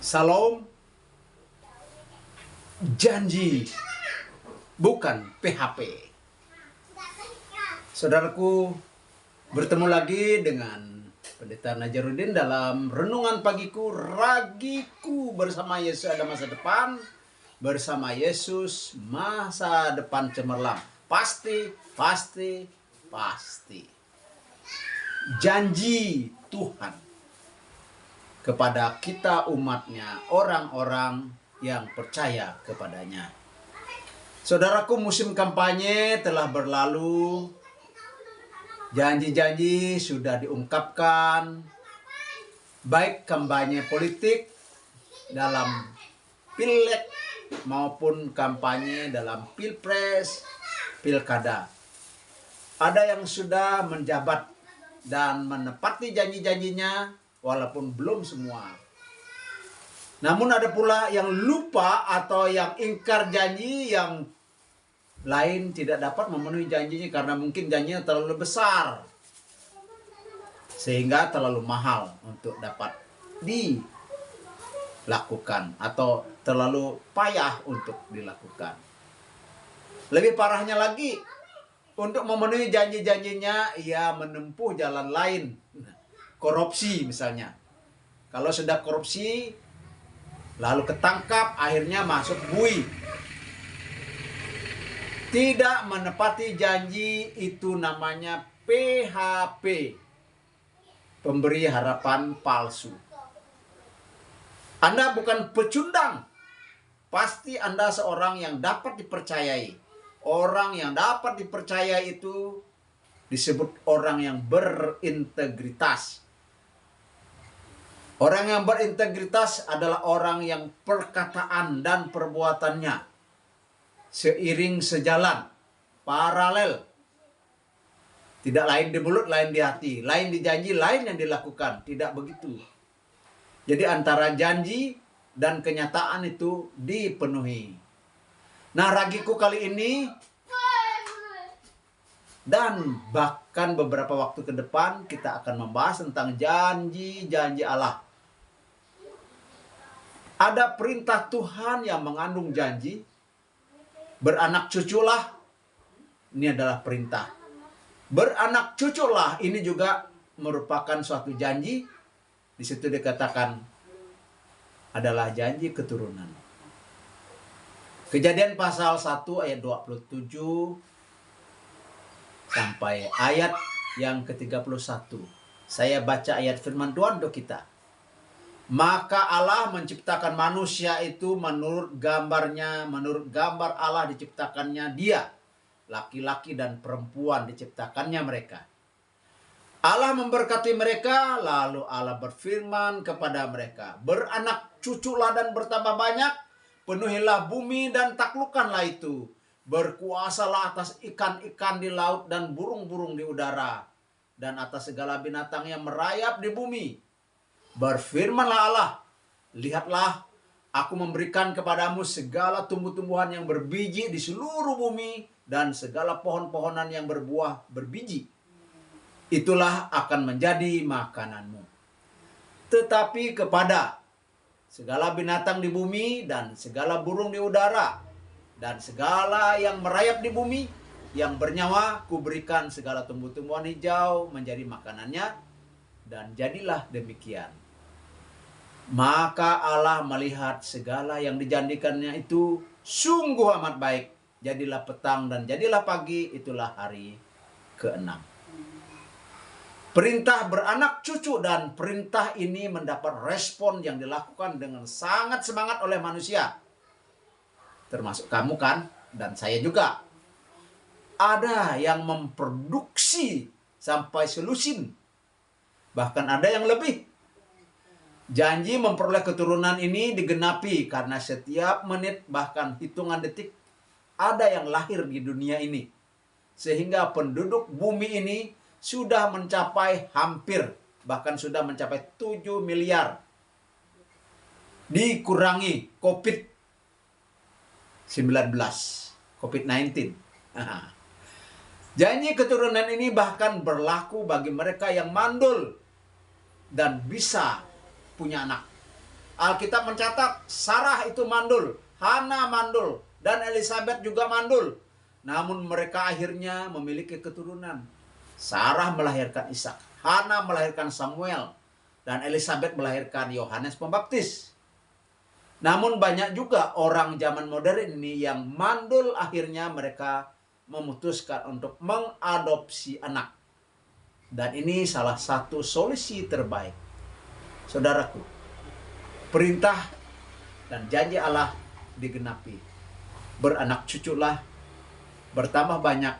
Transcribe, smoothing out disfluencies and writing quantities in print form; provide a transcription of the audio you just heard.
Salam, janji, bukan PHP. Saudaraku, bertemu lagi dengan Pendeta Najarudin dalam renungan pagiku, ragiku bersama Yesus ada masa depan, bersama Yesus masa depan cemerlang. Pasti. Janji Tuhan kepada kita umatnya, orang-orang yang percaya kepadanya. Saudaraku, musim kampanye telah berlalu. Janji-janji sudah diungkapkan, baik kampanye politik dalam pileg maupun kampanye dalam pilpres, pilkada. Ada yang sudah menjabat dan menepati janji-janjinya walaupun belum semua. Namun ada pula yang lupa atau yang ingkar janji, yang lain tidak dapat memenuhi janjinya karena mungkin janjinya terlalu besar sehingga terlalu mahal untuk dapat dilakukan atau terlalu payah untuk dilakukan. Lebih parahnya lagi, untuk memenuhi janji-janjinya ia menempuh jalan lain. Korupsi misalnya. Kalau sudah korupsi lalu ketangkap, akhirnya masuk bui. Tidak menepati janji, itu namanya PHP. Pemberi harapan palsu. Anda bukan pecundang. Pasti Anda seorang yang dapat dipercayai. Orang yang dapat dipercaya itu disebut orang yang berintegritas. Orang yang berintegritas adalah orang yang perkataan dan perbuatannya seiring sejalan, paralel. Tidak lain di mulut, lain di hati, lain di janji, lain yang dilakukan. Tidak begitu. Jadi antara janji dan kenyataan itu dipenuhi. Nah, ragiku kali ini dan bahkan beberapa waktu ke depan kita akan membahas tentang janji-janji Allah. Ada perintah Tuhan yang mengandung janji. Beranak cuculah, ini adalah perintah. Beranak cuculah, ini juga merupakan suatu janji. Di situ dikatakan adalah janji keturunan. Kejadian pasal 1 ayat 27 sampai ayat yang ke-31. Saya baca ayat firman Tuhan untuk kita. Maka Allah menciptakan manusia itu menurut gambarnya, menurut gambar Allah diciptakannya dia. Laki-laki dan perempuan diciptakannya mereka. Allah memberkati mereka, lalu Allah berfirman kepada mereka, beranak cuculah dan bertambah banyak, penuhilah bumi dan taklukkanlah itu. Berkuasalah atas ikan-ikan di laut dan burung-burung di udara, dan atas segala binatang yang merayap di bumi. Berfirmanlah Allah, lihatlah, aku memberikan kepadamu segala tumbuh-tumbuhan yang berbiji di seluruh bumi, dan segala pohon-pohonan yang berbuah berbiji. Itulah akan menjadi makananmu. Tetapi kepada segala binatang di bumi dan segala burung di udara dan segala yang merayap di bumi yang bernyawa, kuberikan segala tumbuh-tumbuhan hijau menjadi makanannya, dan jadilah demikian. Maka Allah melihat segala yang dijanjikannya itu sungguh amat baik. Jadilah petang dan jadilah pagi, itulah hari ke-6. Perintah beranak cucu, dan perintah ini mendapat respon yang dilakukan dengan sangat semangat oleh manusia. Termasuk kamu kan, dan saya juga. Ada yang memproduksi sampai selusin. Bahkan ada yang lebih. Janji memperoleh keturunan ini digenapi karena setiap menit bahkan hitungan detik ada yang lahir di dunia ini. Sehingga penduduk bumi ini sudah mencapai hampir, bahkan sudah mencapai 7 miliar. Dikurangi COVID-19. Janji keturunan ini bahkan berlaku bagi mereka yang mandul dan bisa punya anak. Alkitab mencatat Sarah itu mandul, Hana mandul, dan Elizabeth juga mandul. Namun mereka akhirnya memiliki keturunan. Sarah melahirkan Ishak, Hana melahirkan Samuel, dan Elizabeth melahirkan Yohanes Pembaptis. Namun banyak juga orang zaman modern ini yang mandul, akhirnya mereka memutuskan untuk mengadopsi anak. Dan ini salah satu solusi terbaik. Saudaraku, perintah dan janji Allah digenapi. Beranak cuculah, bertambah banyak,